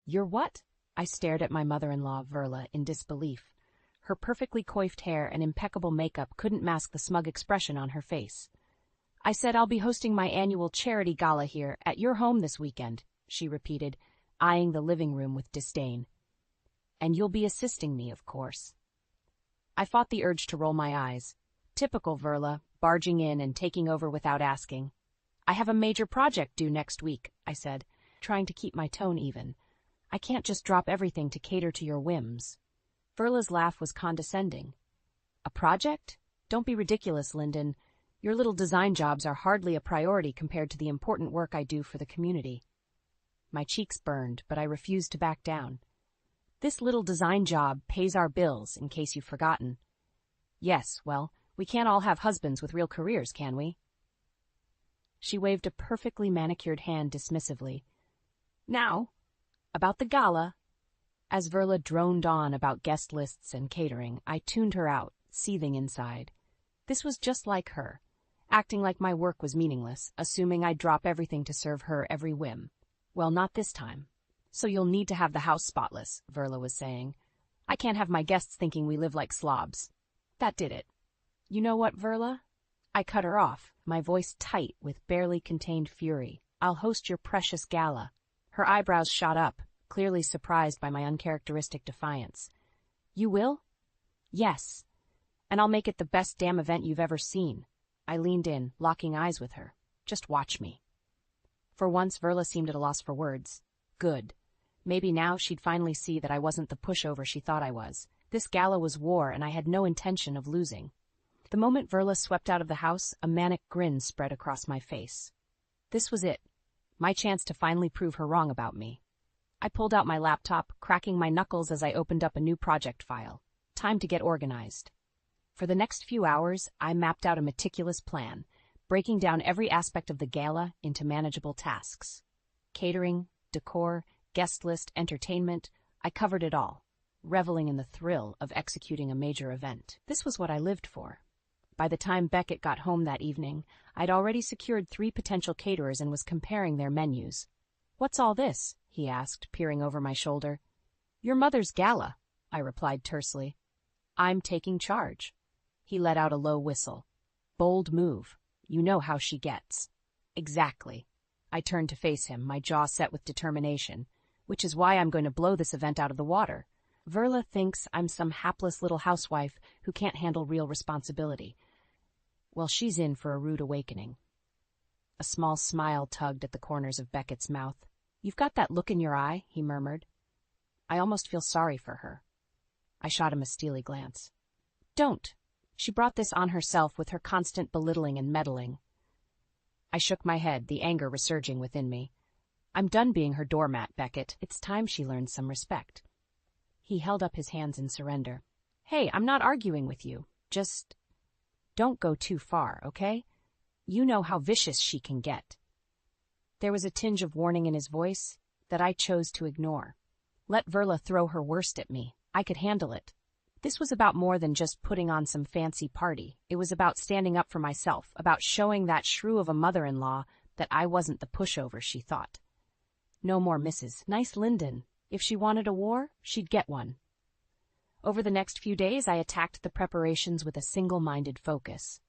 You're what? I stared at my mother-in-law, Verla, in disbelief. Her perfectly coiffed hair and impeccable makeup couldn't mask the smug expression on her face. I said I'll be hosting my annual charity gala here at your home this weekend, she repeated, eyeing the living room with disdain. And you'll be assisting me, of course. I fought the urge to roll my eyes. Typical Verla, barging in and taking over without asking. I have a major project due next week, I said, trying to keep my tone even. I can't just drop everything to cater to your whims. Verla's laugh was condescending. A project? Don't be ridiculous, Lyndon. Your little design jobs are hardly a priority compared to the important work I do for the community. My cheeks burned, but I refused to back down. This little design job pays our bills, in case you've forgotten. Yes, well, we can't all have husbands with real careers, can we? She waved a perfectly manicured hand dismissively. Now, about the gala. As Verla droned on about guest lists and catering, I tuned her out, seething inside. This was just like her, acting like my work was meaningless, assuming I'd drop everything to serve her every whim. Well, not this time. So you'll need to have the house spotless, Verla was saying. I can't have my guests thinking we live like slobs. That did it. You know what, Verla? I cut her off, my voice tight with barely contained fury. I'll host your precious gala. Her eyebrows shot up, clearly surprised by my uncharacteristic defiance. You will? Yes. And I'll make it the best damn event you've ever seen. I leaned in, locking eyes with her. Just watch me. For once, Verla seemed at a loss for words. Good. Maybe now she'd finally see that I wasn't the pushover she thought I was. This gala was war, and I had no intention of losing. The moment Verla swept out of the house, a manic grin spread across my face. This was it. My chance to finally prove her wrong about me. I pulled out my laptop, cracking my knuckles as I opened up a new project file. Time to get organized. For the next few hours, I mapped out a meticulous plan, breaking down every aspect of the gala into manageable tasks. Catering, decor, guest list, entertainment, I covered it all, reveling in the thrill of executing a major event. This was what I lived for. By the time Beckett got home that evening, I'd already secured 3 potential caterers and was comparing their menus. What's all this? He asked, peering over my shoulder. Your mother's gala, I replied tersely. I'm taking charge. He let out a low whistle. Bold move. You know how she gets. Exactly. I turned to face him, my jaw set with determination, which is why I'm going to blow this event out of the water. Verla thinks I'm some hapless little housewife who can't handle real responsibility. Well, she's in for a rude awakening. A small smile tugged at the corners of Beckett's mouth. You've got that look in your eye, he murmured. I almost feel sorry for her. I shot him a steely glance. Don't. She brought this on herself with her constant belittling and meddling. I shook my head, the anger resurging within me. I'm done being her doormat, Beckett. It's time she learned some respect. He held up his hands in surrender. Hey, I'm not arguing with you. Just don't go too far, okay? You know how vicious she can get. There was a tinge of warning in his voice that I chose to ignore. Let Verla throw her worst at me. I could handle it. This was about more than just putting on some fancy party. It was about standing up for myself, about showing that shrew of a mother-in-law that I wasn't the pushover she thought. No more Mrs. Nice Lyndon. If she wanted a war, she'd get one. Over the next few days, I attacked the preparations with a single-minded focus.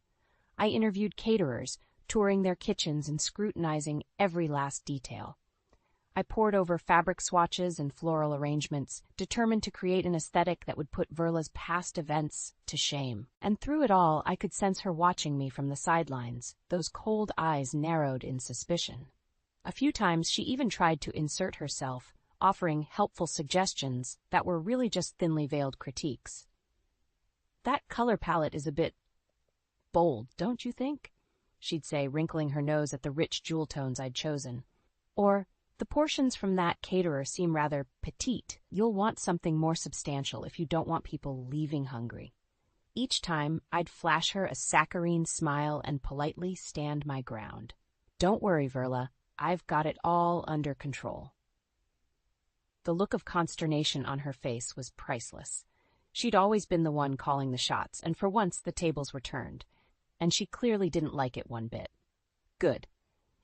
I interviewed caterers, touring their kitchens and scrutinizing every last detail. I pored over fabric swatches and floral arrangements, determined to create an aesthetic that would put Verla's past events to shame. And through it all, I could sense her watching me from the sidelines, those cold eyes narrowed in suspicion. A few times she even tried to insert herself, offering helpful suggestions that were really just thinly veiled critiques. That color palette is a bit bold, don't you think? She'd say, wrinkling her nose at the rich jewel tones I'd chosen. Or, the portions from that caterer seem rather petite. You'll want something more substantial if you don't want people leaving hungry. Each time, I'd flash her a saccharine smile and politely stand my ground. Don't worry, Verla. I've got it all under control. The look of consternation on her face was priceless. She'd always been the one calling the shots, and for once the tables were turned. And she clearly didn't like it one bit. Good.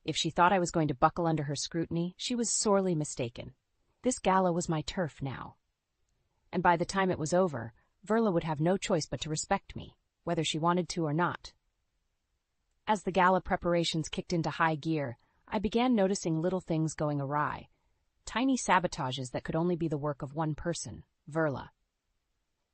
If she thought I was going to buckle under her scrutiny, she was sorely mistaken. This gala was my turf now. And by the time it was over, Verla would have no choice but to respect me, whether she wanted to or not. As the gala preparations kicked into high gear, I began noticing little things going awry. Tiny sabotages that could only be the work of one person, Verla.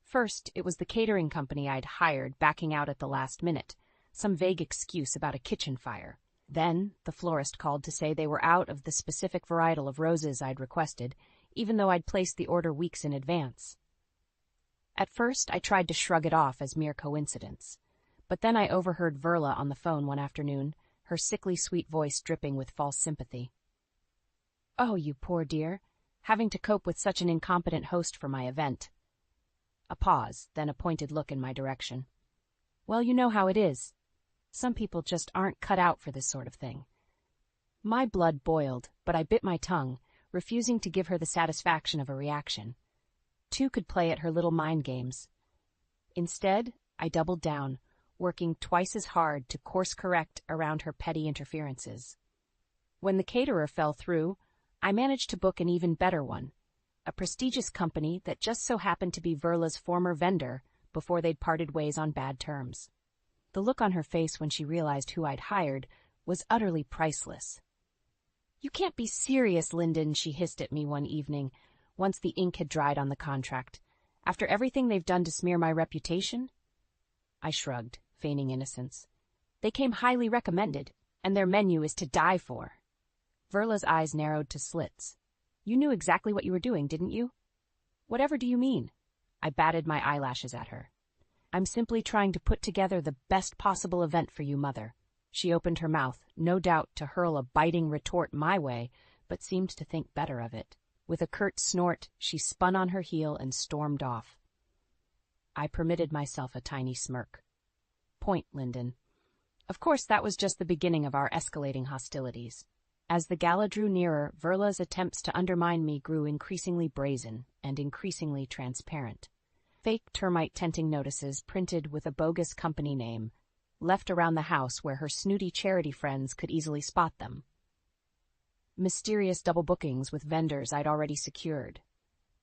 First, it was the catering company I'd hired backing out at the last minute, some vague excuse about a kitchen fire. Then, the florist called to say they were out of the specific varietal of roses I'd requested, even though I'd placed the order weeks in advance. At first, I tried to shrug it off as mere coincidence, but then I overheard Verla on the phone one afternoon, her sickly sweet voice dripping with false sympathy. "Oh, you poor dear, having to cope with such an incompetent host for my event." A pause, then a pointed look in my direction. "Well, you know how it is. Some people just aren't cut out for this sort of thing." My blood boiled, but I bit my tongue, refusing to give her the satisfaction of a reaction. Two could play at her little mind games. Instead, I doubled down, working twice as hard to course-correct around her petty interferences. When the caterer fell through, I managed to book an even better one, a prestigious company that just so happened to be Verla's former vendor before they'd parted ways on bad terms. The look on her face when she realized who I'd hired was utterly priceless. "You can't be serious, Lyndon," she hissed at me one evening, once the ink had dried on the contract. "After everything they've done to smear my reputation?" I shrugged, feigning innocence. "They came highly recommended, and their menu is to die for." Verla's eyes narrowed to slits. "You knew exactly what you were doing, didn't you?" "Whatever do you mean?" I batted my eyelashes at her. "I'm simply trying to put together the best possible event for you, Mother." She opened her mouth, no doubt to hurl a biting retort my way, but seemed to think better of it. With a curt snort, she spun on her heel and stormed off. I permitted myself a tiny smirk. "Point, Lyndon." Of course, that was just the beginning of our escalating hostilities. As the gala drew nearer, Verla's attempts to undermine me grew increasingly brazen and increasingly transparent. Fake termite tenting notices printed with a bogus company name, left around the house where her snooty charity friends could easily spot them. Mysterious double bookings with vendors I'd already secured.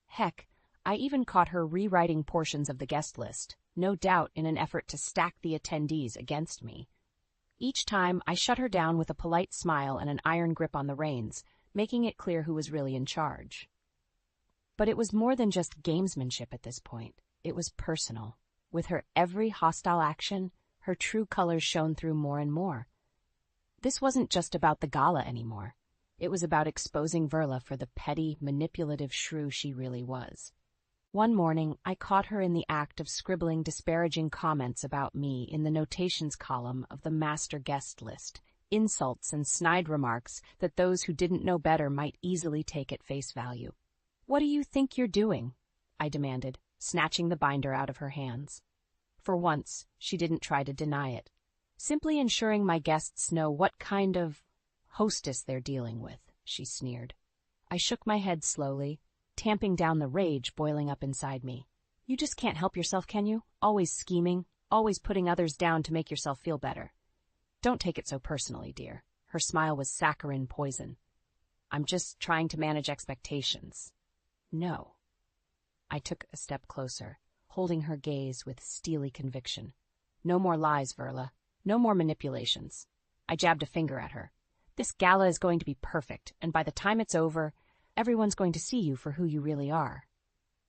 Heck, I even caught her rewriting portions of the guest list, no doubt in an effort to stack the attendees against me. Each time, I shut her down with a polite smile and an iron grip on the reins, making it clear who was really in charge. But it was more than just gamesmanship at this point. It was personal. With her every hostile action, her true colors shone through more and more. This wasn't just about the gala anymore. It was about exposing Verla for the petty, manipulative shrew she really was. One morning, I caught her in the act of scribbling disparaging comments about me in the notations column of the master guest list, insults and snide remarks that those who didn't know better might easily take at face value. "What do you think you're doing?" I demanded, snatching the binder out of her hands. For once, she didn't try to deny it. "Simply ensuring my guests know what kind of hostess they're dealing with," she sneered. I shook my head slowly, tamping down the rage boiling up inside me. "You just can't help yourself, can you? Always scheming, always putting others down to make yourself feel better. Don't take it so personally, dear." Her smile was saccharine poison. "I'm just trying to manage expectations." "No." I took a step closer, holding her gaze with steely conviction. "No more lies, Verla. No more manipulations." I jabbed a finger at her. "This gala is going to be perfect, and by the time it's over, everyone's going to see you for who you really are."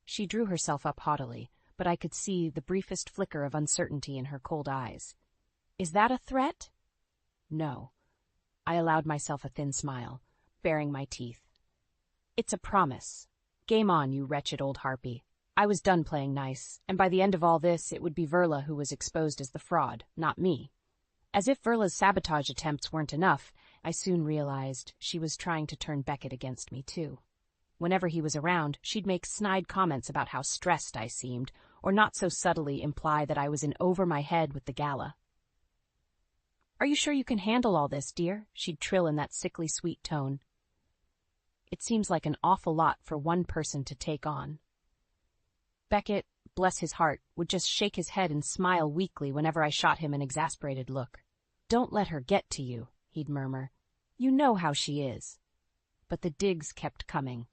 She drew herself up haughtily, but I could see the briefest flicker of uncertainty in her cold eyes. "Is that a threat?" "No." I allowed myself a thin smile, baring my teeth. "It's a promise. Game on, you wretched old harpy." I was done playing nice, and by the end of all this, it would be Verla who was exposed as the fraud, not me. As if Verla's sabotage attempts weren't enough, I soon realized she was trying to turn Beckett against me, too. Whenever he was around, she'd make snide comments about how stressed I seemed, or not so subtly imply that I was in over my head with the gala. "Are you sure you can handle all this, dear?" she'd trill in that sickly sweet tone. "It seems like an awful lot for one person to take on." Beckett, bless his heart, would just shake his head and smile weakly whenever I shot him an exasperated look. "Don't let her get to you," he'd murmur. "You know how she is." But the digs kept coming.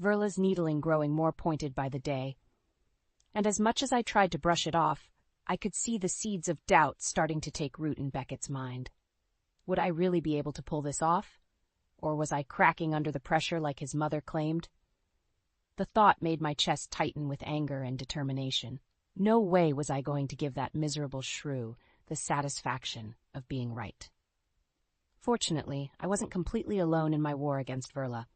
Verla's needling growing more pointed by the day. And as much as I tried to brush it off, I could see the seeds of doubt starting to take root in Beckett's mind. Would I really be able to pull this off? Or was I cracking under the pressure like his mother claimed? The thought made my chest tighten with anger and determination. No way was I going to give that miserable shrew the satisfaction of being right. Fortunately, I wasn't completely alone in my war against Verla.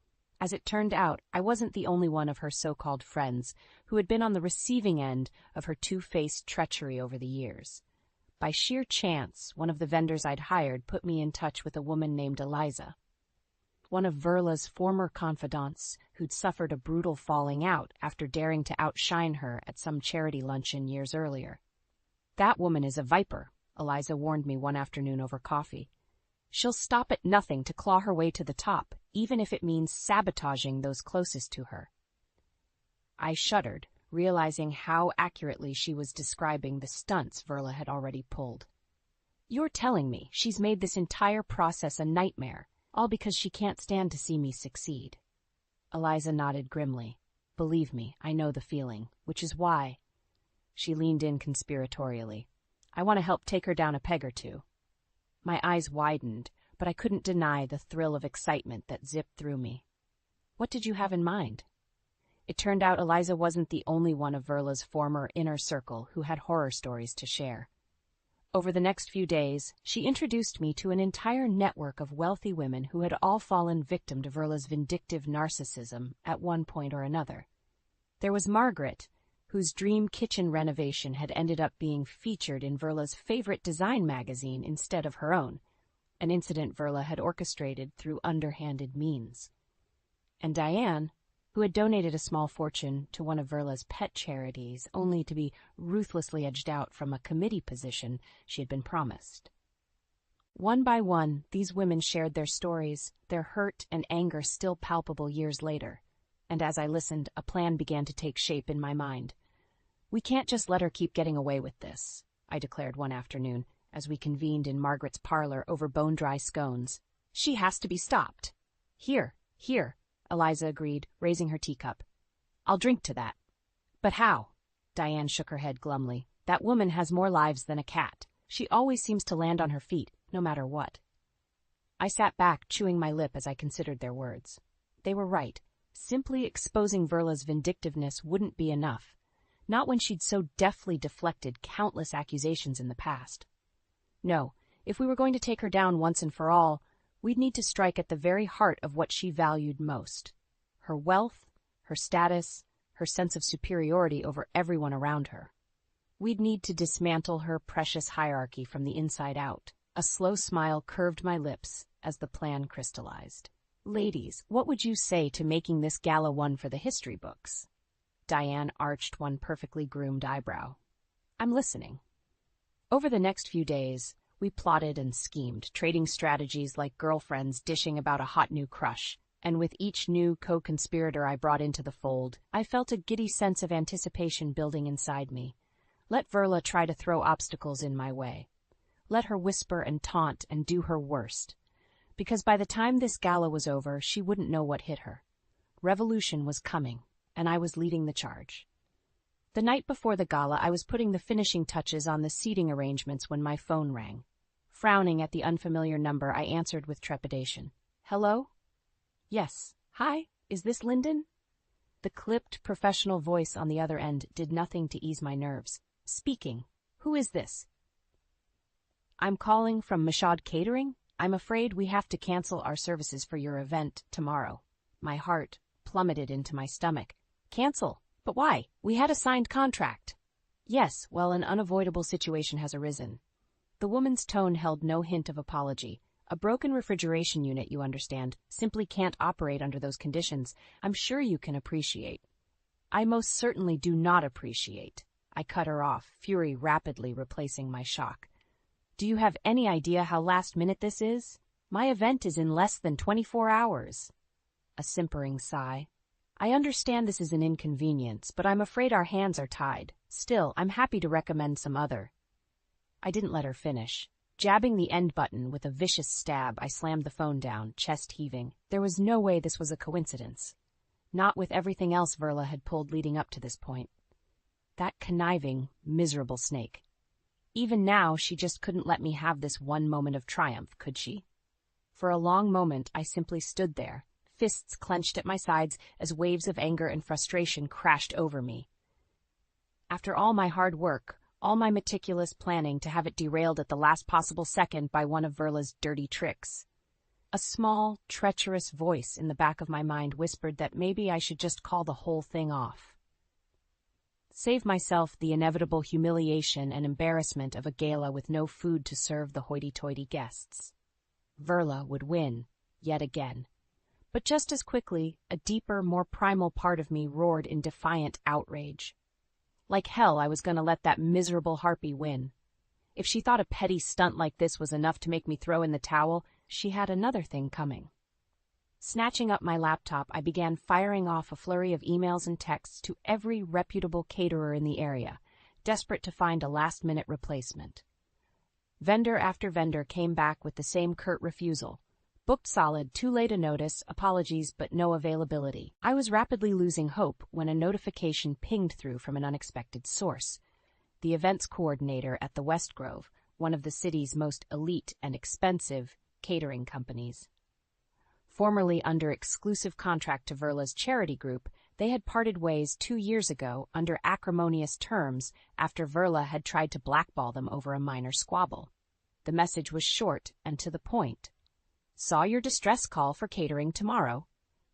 As it turned out, I wasn't the only one of her so-called friends who had been on the receiving end of her two-faced treachery over the years. By sheer chance, one of the vendors I'd hired put me in touch with a woman named Eliza, one of Verla's former confidants who'd suffered a brutal falling out after daring to outshine her at some charity luncheon years earlier. "That woman is a viper," Eliza warned me one afternoon over coffee. "She'll stop at nothing to claw her way to the top, even if it means sabotaging those closest to her." I shuddered, realizing how accurately she was describing the stunts Verla had already pulled. "You're telling me she's made this entire process a nightmare, all because she can't stand to see me succeed?" Eliza nodded grimly. "Believe me, I know the feeling, which is why—" She leaned in conspiratorially. "I want to help take her down a peg or two." My eyes widened, but I couldn't deny the thrill of excitement that zipped through me. "What did you have in mind?" It turned out Eliza wasn't the only one of Verla's former inner circle who had horror stories to share. Over the next few days, she introduced me to an entire network of wealthy women who had all fallen victim to Verla's vindictive narcissism at one point or another. There was Margaret, whose dream kitchen renovation had ended up being featured in Verla's favorite design magazine instead of her own, an incident Verla had orchestrated through underhanded means. And Diane, who had donated a small fortune to one of Verla's pet charities only to be ruthlessly edged out from a committee position she had been promised. One by one, these women shared their stories, their hurt and anger still palpable years later, and as I listened, a plan began to take shape in my mind. "We can't just let her keep getting away with this," I declared one afternoon, as we convened in Margaret's parlor over bone-dry scones. "She has to be stopped." Here, Eliza agreed, raising her teacup. "I'll drink to that." "But how?" Diane shook her head glumly. "That woman has more lives than a cat. She always seems to land on her feet, no matter what." I sat back, chewing my lip as I considered their words. They were right. Simply exposing Verla's vindictiveness wouldn't be enough. Not when she'd so deftly deflected countless accusations in the past. No, if we were going to take her down once and for all, we'd need to strike at the very heart of what she valued most. Her wealth, her status, her sense of superiority over everyone around her. We'd need to dismantle her precious hierarchy from the inside out. A slow smile curved my lips as the plan crystallized. "Ladies, what would you say to making this gala one for the history books?" Diane arched one perfectly groomed eyebrow. "I'm listening." Over the next few days, we plotted and schemed, trading strategies like girlfriends dishing about a hot new crush, and with each new co-conspirator I brought into the fold, I felt a giddy sense of anticipation building inside me. Let Verla try to throw obstacles in my way. Let her whisper and taunt and do her worst. Because by the time this gala was over, she wouldn't know what hit her. Revolution was coming, and I was leading the charge. The night before the gala, I was putting the finishing touches on the seating arrangements when my phone rang. Frowning at the unfamiliar number, I answered with trepidation. "Hello?" "Yes. Hi, is this Lyndon?" The clipped, professional voice on the other end did nothing to ease my nerves. "Speaking. Who is this?" "I'm calling from Mashad Catering. I'm afraid we have to cancel our services for your event tomorrow." My heart plummeted into my stomach. "Cancel? But why? We had a signed contract." "Yes, well, an unavoidable situation has arisen." The woman's tone held no hint of apology. "A broken refrigeration unit, you understand, simply can't operate under those conditions. I'm sure you can appreciate." "I most certainly do not appreciate." I cut her off, fury rapidly replacing my shock. "Do you have any idea how last minute this is? My event is in less than 24 hours. A simpering sigh. "I understand this is an inconvenience, but I'm afraid our hands are tied. Still, I'm happy to recommend some other." I didn't let her finish. Jabbing the end button with a vicious stab, I slammed the phone down, chest heaving. There was no way this was a coincidence. Not with everything else Verla had pulled leading up to this point. That conniving, miserable snake. Even now, she just couldn't let me have this one moment of triumph, could she? For a long moment, I simply stood there, fists clenched at my sides as waves of anger and frustration crashed over me. After all my hard work, all my meticulous planning to have it derailed at the last possible second by one of Verla's dirty tricks. A small, treacherous voice in the back of my mind whispered that maybe I should just call the whole thing off. Save myself the inevitable humiliation and embarrassment of a gala with no food to serve the hoity-toity guests. Verla would win, yet again. But just as quickly, a deeper, more primal part of me roared in defiant outrage. Like hell, I was going to let that miserable harpy win. If she thought a petty stunt like this was enough to make me throw in the towel, she had another thing coming. Snatching up my laptop, I began firing off a flurry of emails and texts to every reputable caterer in the area, desperate to find a last-minute replacement. Vendor after vendor came back with the same curt refusal. Booked solid, too late a notice, apologies, but no availability. I was rapidly losing hope when a notification pinged through from an unexpected source. The events coordinator at the West Grove, one of the city's most elite and expensive catering companies. Formerly under exclusive contract to Verla's charity group, they had parted ways 2 years ago under acrimonious terms after Verla had tried to blackball them over a minor squabble. The message was short and to the point. Saw your distress call for catering tomorrow.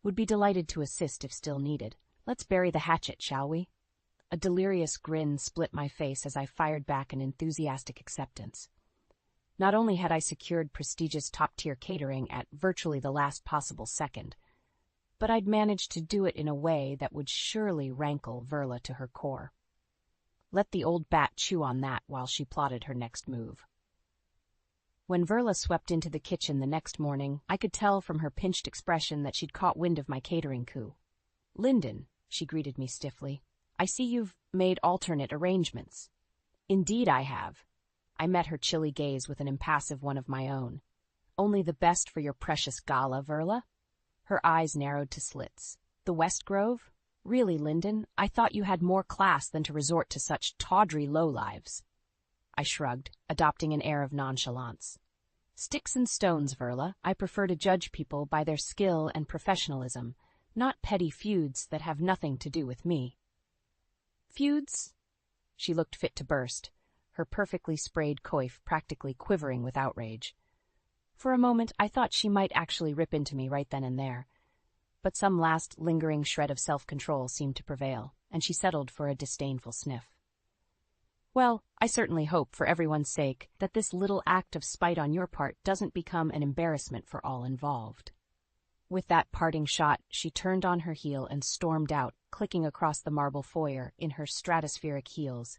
Would be delighted to assist if still needed. Let's bury the hatchet, shall we? A delirious grin split my face as I fired back an enthusiastic acceptance. Not only had I secured prestigious top-tier catering at virtually the last possible second, but I'd managed to do it in a way that would surely rankle Verla to her core. Let the old bat chew on that while she plotted her next move. When Verla swept into the kitchen the next morning, I could tell from her pinched expression that she'd caught wind of my catering coup. "Lyndon," she greeted me stiffly, "I see you've made alternate arrangements." "Indeed I have." I met her chilly gaze with an impassive one of my own. "Only the best for your precious Gala, Verla?" Her eyes narrowed to slits. "The West Grove? Really, Lyndon, I thought you had more class than to resort to such tawdry lowlives." I shrugged, adopting an air of nonchalance. "Sticks and stones, Verla. I prefer to judge people by their skill and professionalism, not petty feuds that have nothing to do with me." "Feuds?" She looked fit to burst, her perfectly sprayed coif practically quivering with outrage. For a moment, I thought she might actually rip into me right then and there, but some last lingering shred of self-control seemed to prevail, and she settled for a disdainful sniff. "Well, I certainly hope, for everyone's sake, that this little act of spite on your part doesn't become an embarrassment for all involved." With that parting shot, she turned on her heel and stormed out, clicking across the marble foyer in her stratospheric heels.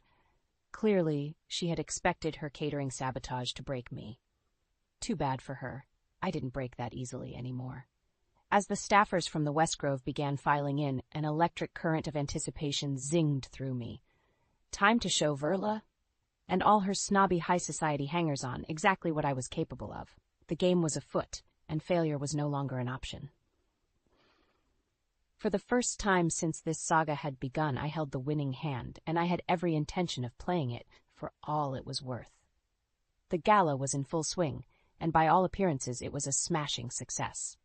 Clearly, she had expected her catering sabotage to break me. Too bad for her. I didn't break that easily anymore. As the staffers from the West Grove began filing in, an electric current of anticipation zinged through me. Time to show Verla and all her snobby high society hangers-on exactly what I was capable of. The game was afoot, and failure was no longer an option. For the first time since this saga had begun, I held the winning hand, and I had every intention of playing it for all it was worth. The gala was in full swing, and by all appearances it was a smashing success.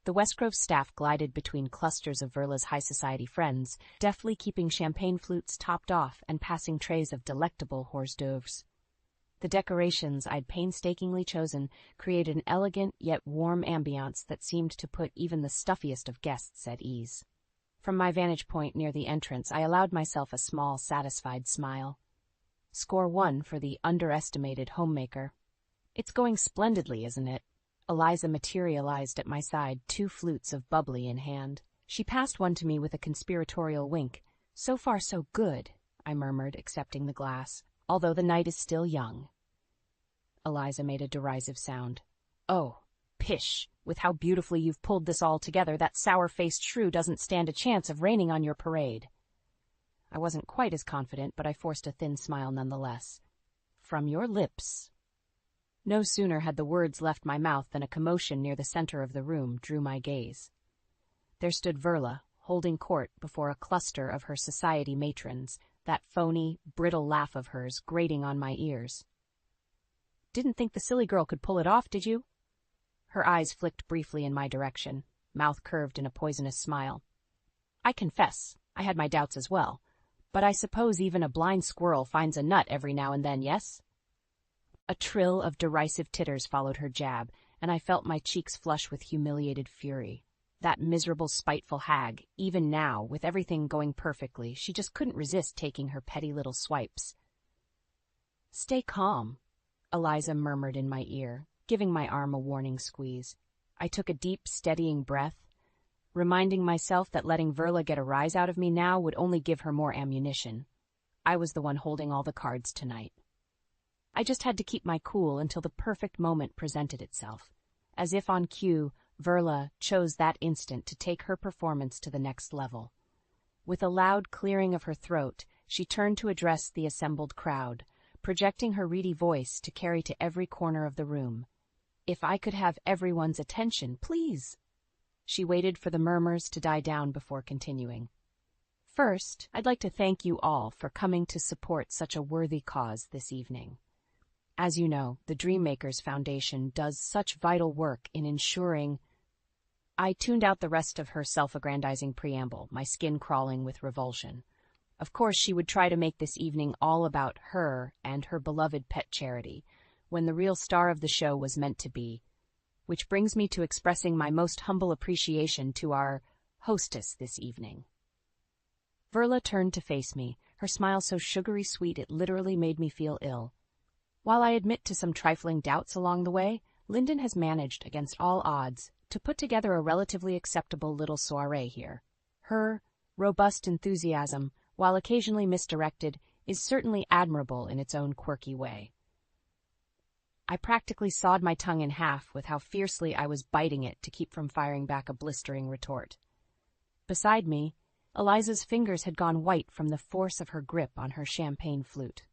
The West Grove staff glided between clusters of Verla's high society friends, deftly keeping champagne flutes topped off and passing trays of delectable hors d'oeuvres. The decorations I'd painstakingly chosen created an elegant yet warm ambiance that seemed to put even the stuffiest of guests at ease. From my vantage point near the entrance, I allowed myself a small, satisfied smile. Score 1 for the underestimated homemaker. "It's going splendidly, isn't it?" Eliza materialized at my side, 2 flutes of bubbly in hand. She passed one to me with a conspiratorial wink. "So far so good," I murmured, accepting the glass, "although the night is still young." Eliza made a derisive sound. "Oh, pish! With how beautifully you've pulled this all together, that sour-faced shrew doesn't stand a chance of raining on your parade." I wasn't quite as confident, but I forced a thin smile nonetheless. "From your lips." No sooner had the words left my mouth than a commotion near the center of the room drew my gaze. There stood Verla, holding court before a cluster of her society matrons, that phony, brittle laugh of hers grating on my ears. "Didn't think the silly girl could pull it off, did you?" Her eyes flicked briefly in my direction, mouth curved in a poisonous smile. I confess, I had my doubts as well, but I suppose even a blind squirrel finds a nut every now and then, yes? A trill of derisive titters followed her jab, and I felt my cheeks flush with humiliated fury. That miserable, spiteful hag, even now, with everything going perfectly, she just couldn't resist taking her petty little swipes. "Stay calm," Eliza murmured in my ear, giving my arm a warning squeeze. I took a deep, steadying breath, reminding myself that letting Verla get a rise out of me now would only give her more ammunition. I was the one holding all the cards tonight. I just had to keep my cool until the perfect moment presented itself. As if on cue, Verla chose that instant to take her performance to the next level. With a loud clearing of her throat, she turned to address the assembled crowd, projecting her reedy voice to carry to every corner of the room. "If I could have everyone's attention, please." She waited for the murmurs to die down before continuing. "First, I'd like to thank you all for coming to support such a worthy cause this evening. As you know, the Dreammakers Foundation does such vital work in ensuring—" I tuned out the rest of her self-aggrandizing preamble, my skin crawling with revulsion. Of course, she would try to make this evening all about her and her beloved pet charity, when the real star of the show was meant to be. Which brings me to expressing my most humble appreciation to our hostess this evening. Verla turned to face me, her smile so sugary sweet it literally made me feel ill. While I admit to some trifling doubts along the way, Lyndon has managed, against all odds, to put together a relatively acceptable little soiree here. Her robust enthusiasm, while occasionally misdirected, is certainly admirable in its own quirky way. I practically sawed my tongue in half with how fiercely I was biting it to keep from firing back a blistering retort. Beside me, Eliza's fingers had gone white from the force of her grip on her champagne flute.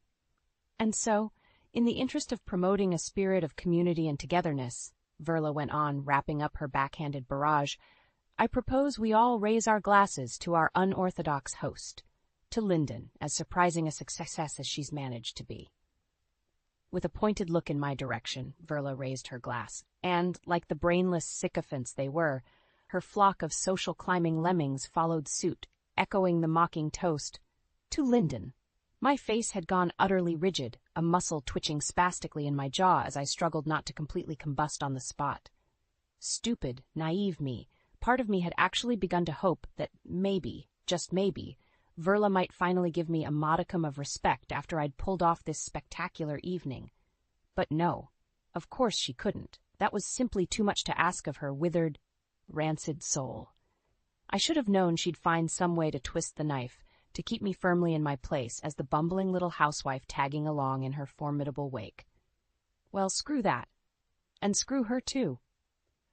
"And so, in the interest of promoting a spirit of community and togetherness," Verla went on, wrapping up her backhanded barrage, "I propose we all raise our glasses to our unorthodox host, to Lyndon, as surprising a success as she's managed to be." With a pointed look in my direction, Verla raised her glass, and, like the brainless sycophants they were, her flock of social climbing lemmings followed suit, echoing the mocking toast, "To Lyndon." My face had gone utterly rigid, a muscle twitching spastically in my jaw as I struggled not to completely combust on the spot. Stupid, naive me, part of me had actually begun to hope that maybe, just maybe, Verla might finally give me a modicum of respect after I'd pulled off this spectacular evening. But no, of course she couldn't. That was simply too much to ask of her withered, rancid soul. I should have known she'd find some way to twist the knife, to keep me firmly in my place as the bumbling little housewife tagging along in her formidable wake. Well, screw that. And screw her, too.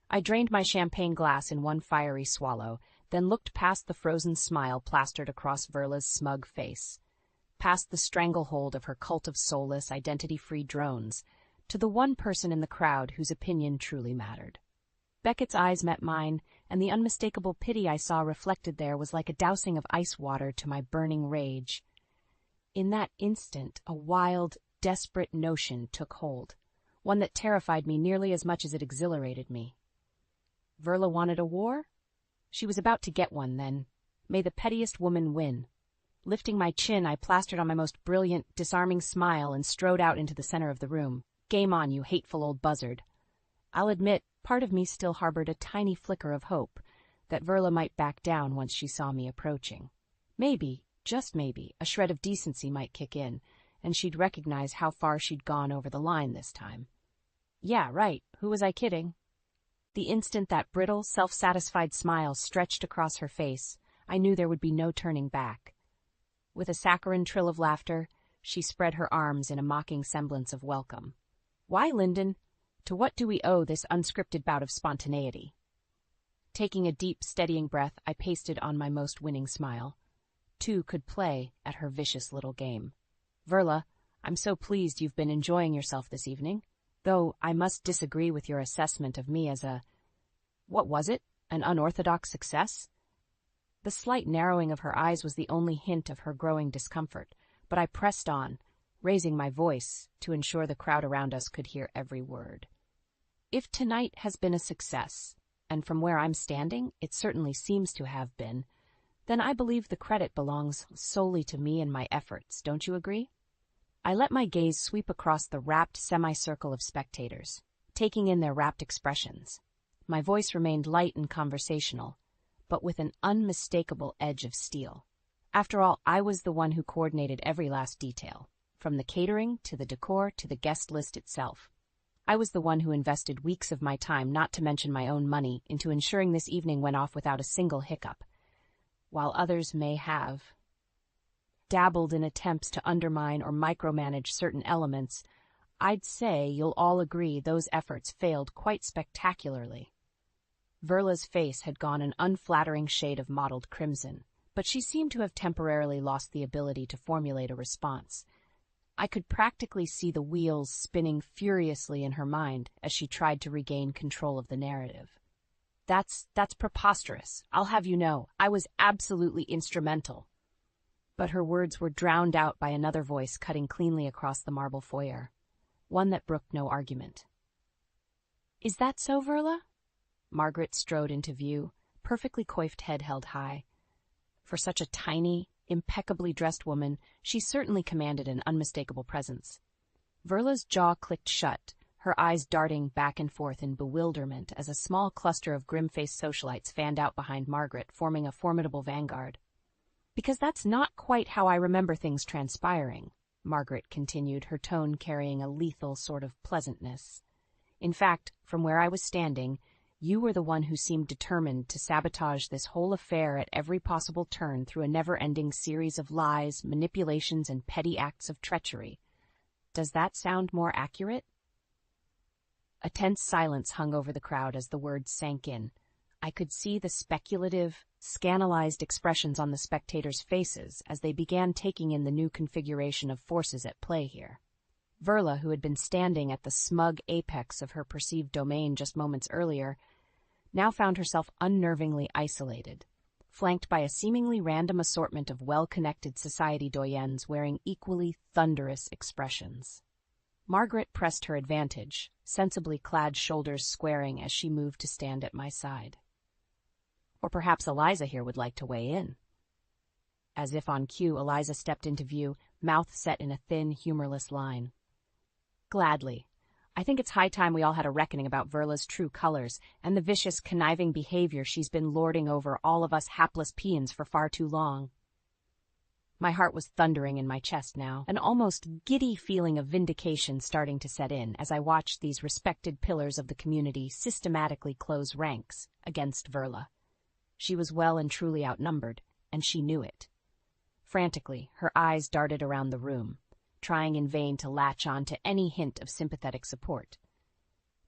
I drained my champagne glass in one fiery swallow, then looked past the frozen smile plastered across Verla's smug face, past the stranglehold of her cult of soulless, identity-free drones, to the one person in the crowd whose opinion truly mattered. Beckett's eyes met mine, and the unmistakable pity I saw reflected there was like a dousing of ice water to my burning rage. In that instant, a wild, desperate notion took hold, one that terrified me nearly as much as it exhilarated me. Verla wanted a war? She was about to get one, then. May the pettiest woman win. Lifting my chin, I plastered on my most brilliant, disarming smile and strode out into the center of the room. Game on, you hateful old buzzard. I'll admit, part of me still harbored a tiny flicker of hope that Verla might back down once she saw me approaching. Maybe, just maybe, a shred of decency might kick in, and she'd recognize how far she'd gone over the line this time. Yeah, right, who was I kidding? The instant that brittle, self-satisfied smile stretched across her face, I knew there would be no turning back. With a saccharine trill of laughter, she spread her arms in a mocking semblance of welcome. Why, Lyndon? To what do we owe this unscripted bout of spontaneity? Taking a deep, steadying breath, I pasted on my most winning smile. Two could play at her vicious little game. Verla, I'm so pleased you've been enjoying yourself this evening. Though I must disagree with your assessment of me as a... What was it? An unorthodox success? The slight narrowing of her eyes was the only hint of her growing discomfort, but I pressed on, raising my voice to ensure the crowd around us could hear every word. If tonight has been a success, and from where I'm standing, it certainly seems to have been, then I believe the credit belongs solely to me and my efforts, don't you agree? I let my gaze sweep across the rapt semicircle of spectators, taking in their rapt expressions. My voice remained light and conversational, but with an unmistakable edge of steel. After all, I was the one who coordinated every last detail, from the catering to the decor to the guest list itself. I was the one who invested weeks of my time, not to mention my own money, into ensuring this evening went off without a single hiccup. While others may have dabbled in attempts to undermine or micromanage certain elements, I'd say you'll all agree those efforts failed quite spectacularly. Verla's face had gone an unflattering shade of mottled crimson, but she seemed to have temporarily lost the ability to formulate a response. I could practically see the wheels spinning furiously in her mind as she tried to regain control of the narrative. That's preposterous. I'll have you know, I was absolutely instrumental. But her words were drowned out by another voice cutting cleanly across the marble foyer, one that brooked no argument. Is that so, Verla? Margaret strode into view, perfectly coiffed head held high. For such a tiny, impeccably dressed woman, she certainly commanded an unmistakable presence. Verla's jaw clicked shut, her eyes darting back and forth in bewilderment as a small cluster of grim-faced socialites fanned out behind Margaret, forming a formidable vanguard. Because that's not quite how I remember things transpiring, Margaret continued, her tone carrying a lethal sort of pleasantness. In fact, from where I was standing, you were the one who seemed determined to sabotage this whole affair at every possible turn through a never-ending series of lies, manipulations, and petty acts of treachery. Does that sound more accurate? A tense silence hung over the crowd as the words sank in. I could see the speculative, scandalized expressions on the spectators' faces as they began taking in the new configuration of forces at play here. Verla, who had been standing at the smug apex of her perceived domain just moments earlier, now found herself unnervingly isolated, flanked by a seemingly random assortment of well-connected society doyens wearing equally thunderous expressions. Margaret pressed her advantage, sensibly clad shoulders squaring as she moved to stand at my side. Or perhaps Eliza here would like to weigh in. As if on cue, Eliza stepped into view, mouth set in a thin, humorless line. Gladly. I think it's high time we all had a reckoning about Verla's true colors and the vicious, conniving behavior she's been lording over all of us hapless peons for far too long. My heart was thundering in my chest now, an almost giddy feeling of vindication starting to set in as I watched these respected pillars of the community systematically close ranks against Verla. She was well and truly outnumbered, and she knew it. Frantically, her eyes darted around the room, trying in vain to latch on to any hint of sympathetic support.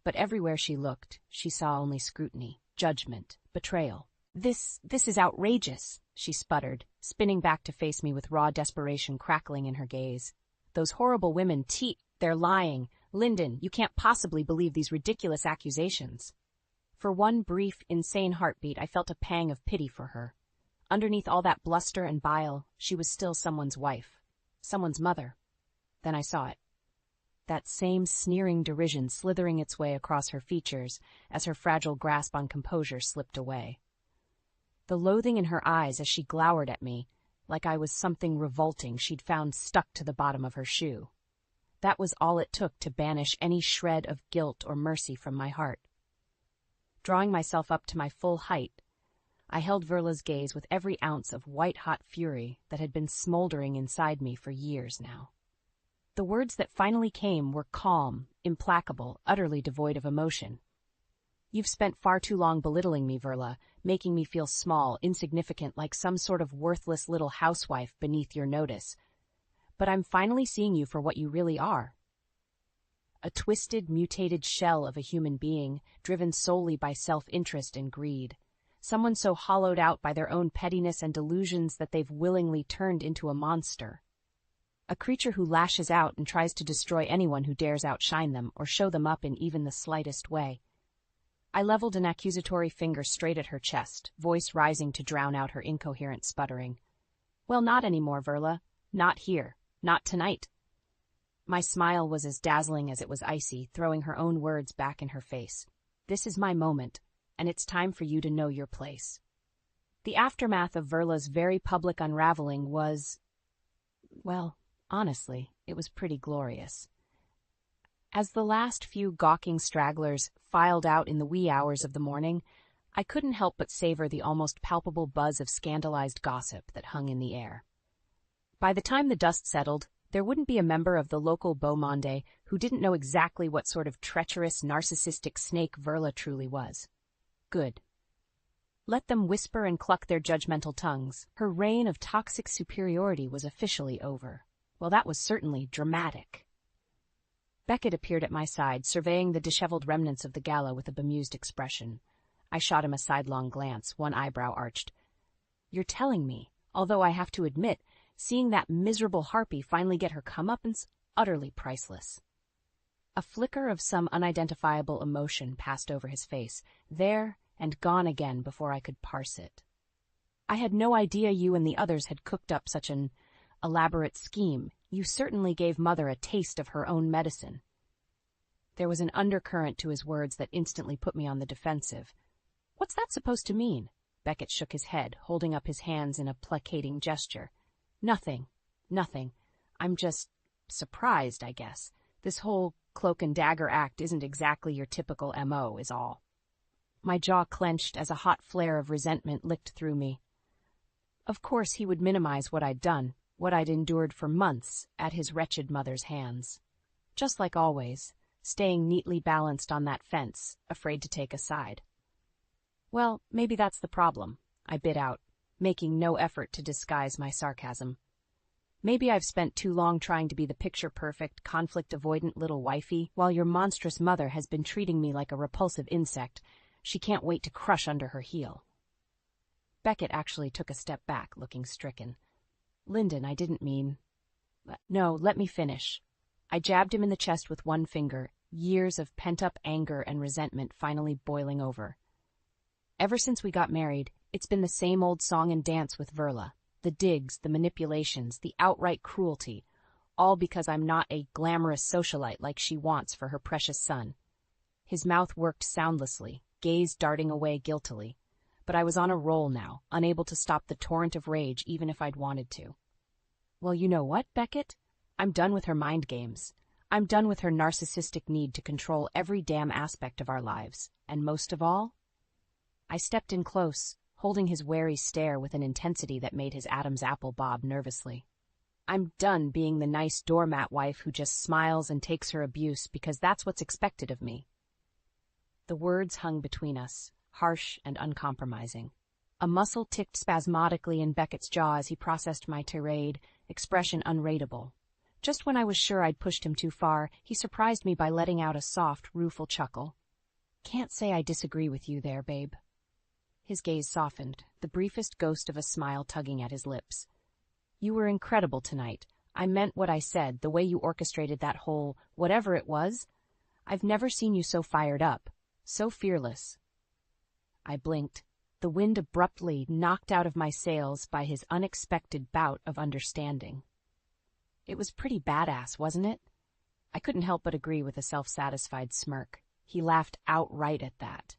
But everywhere she looked, she saw only scrutiny, judgment, betrayal. This is outrageous, she sputtered, spinning back to face me with raw desperation crackling in her gaze. Those horrible women, they're lying. Lyndon, you can't possibly believe these ridiculous accusations. For one brief, insane heartbeat, I felt a pang of pity for her. Underneath all that bluster and bile, she was still someone's wife, someone's mother. Then I saw it. That same sneering derision slithering its way across her features as her fragile grasp on composure slipped away. The loathing in her eyes as she glowered at me, like I was something revolting she'd found stuck to the bottom of her shoe. That was all it took to banish any shred of guilt or mercy from my heart. Drawing myself up to my full height, I held Verla's gaze with every ounce of white-hot fury that had been smoldering inside me for years now. The words that finally came were calm, implacable, utterly devoid of emotion. You've spent far too long belittling me, Verla, making me feel small, insignificant, like some sort of worthless little housewife beneath your notice. But I'm finally seeing you for what you really are. A twisted, mutated shell of a human being, driven solely by self-interest and greed. Someone so hollowed out by their own pettiness and delusions that they've willingly turned into a monster. A creature who lashes out and tries to destroy anyone who dares outshine them or show them up in even the slightest way. I leveled an accusatory finger straight at her chest, voice rising to drown out her incoherent sputtering. Well, not anymore, Verla. Not here. Not tonight. My smile was as dazzling as it was icy, throwing her own words back in her face. This is my moment, and it's time for you to know your place. The aftermath of Verla's very public unraveling was, well, honestly, it was pretty glorious. As the last few gawking stragglers filed out in the wee hours of the morning, I couldn't help but savor the almost palpable buzz of scandalized gossip that hung in the air. By the time the dust settled, there wouldn't be a member of the local beau monde who didn't know exactly what sort of treacherous, narcissistic snake Verla truly was. Good. Let them whisper and cluck their judgmental tongues. Her reign of toxic superiority was officially over. Well, that was certainly dramatic. Beckett appeared at my side, surveying the disheveled remnants of the gala with a bemused expression. I shot him a sidelong glance, one eyebrow arched. You're telling me, although I have to admit, seeing that miserable harpy finally get her comeuppance, utterly priceless. A flicker of some unidentifiable emotion passed over his face, there and gone again before I could parse it. I had no idea you and the others had cooked up such an elaborate scheme. You certainly gave Mother a taste of her own medicine. There was an undercurrent to his words that instantly put me on the defensive. What's that supposed to mean? Beckett shook his head, holding up his hands in a placating gesture. Nothing. I'm just surprised, I guess. This whole cloak and dagger act isn't exactly your typical M.O., is all. My jaw clenched as a hot flare of resentment licked through me. Of course he would minimize what I'd done, what I'd endured for months at his wretched mother's hands. Just like always, staying neatly balanced on that fence, afraid to take a side. Well, maybe that's the problem, I bit out, making no effort to disguise my sarcasm. Maybe I've spent too long trying to be the picture-perfect, conflict-avoidant little wifey, while your monstrous mother has been treating me like a repulsive insect she can't wait to crush under her heel. Beckett actually took a step back, looking stricken. Lyndon, I didn't mean... No, let me finish. I jabbed him in the chest with one finger, years of pent-up anger and resentment finally boiling over. Ever since we got married, it's been the same old song and dance with Verla. The digs, the manipulations, the outright cruelty, all because I'm not a glamorous socialite like she wants for her precious son. His mouth worked soundlessly, gaze darting away guiltily. But I was on a roll now, unable to stop the torrent of rage even if I'd wanted to. Well, you know what, Beckett? I'm done with her mind games. I'm done with her narcissistic need to control every damn aspect of our lives. And most of all... I stepped in close, holding his wary stare with an intensity that made his Adam's apple bob nervously. I'm done being the nice doormat wife who just smiles and takes her abuse because that's what's expected of me. The words hung between us, harsh and uncompromising. A muscle ticked spasmodically in Beckett's jaw as he processed my tirade, expression unrateable. Just when I was sure I'd pushed him too far, he surprised me by letting out a soft, rueful chuckle. Can't say I disagree with you there, babe. His gaze softened, the briefest ghost of a smile tugging at his lips. You were incredible tonight. I meant what I said, the way you orchestrated that whole, whatever it was. I've never seen you so fired up, so fearless. I blinked, the wind abruptly knocked out of my sails by his unexpected bout of understanding. It was pretty badass, wasn't it? I couldn't help but agree with a self-satisfied smirk. He laughed outright at that.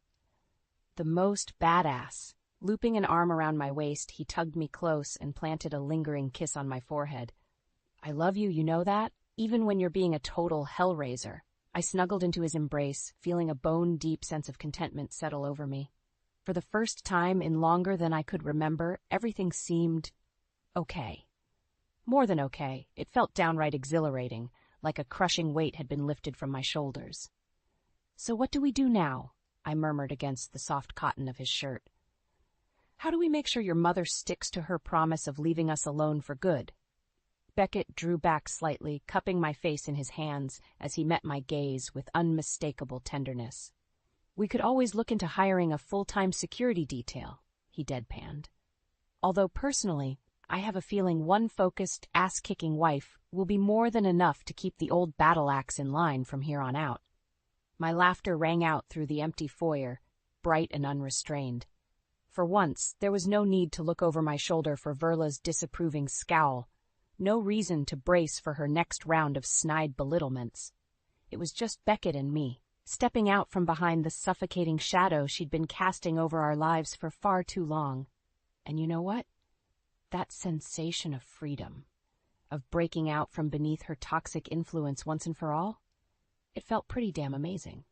The most badass. Looping an arm around my waist, he tugged me close and planted a lingering kiss on my forehead. I love you, you know that? Even when you're being a total hellraiser. I snuggled into his embrace, feeling a bone-deep sense of contentment settle over me. For the first time in longer than I could remember, everything seemed okay. More than okay, it felt downright exhilarating, like a crushing weight had been lifted from my shoulders. So what do we do now? I murmured against the soft cotton of his shirt. How do we make sure your mother sticks to her promise of leaving us alone for good? Beckett drew back slightly, cupping my face in his hands as he met my gaze with unmistakable tenderness. We could always look into hiring a full-time security detail, he deadpanned. Although personally, I have a feeling one focused, ass-kicking wife will be more than enough to keep the old battle axe in line from here on out. My laughter rang out through the empty foyer, bright and unrestrained. For once, there was no need to look over my shoulder for Verla's disapproving scowl, no reason to brace for her next round of snide belittlements. It was just Beckett and me, stepping out from behind the suffocating shadow she'd been casting over our lives for far too long. And you know what? That sensation of freedom, of breaking out from beneath her toxic influence once and for all, it felt pretty damn amazing.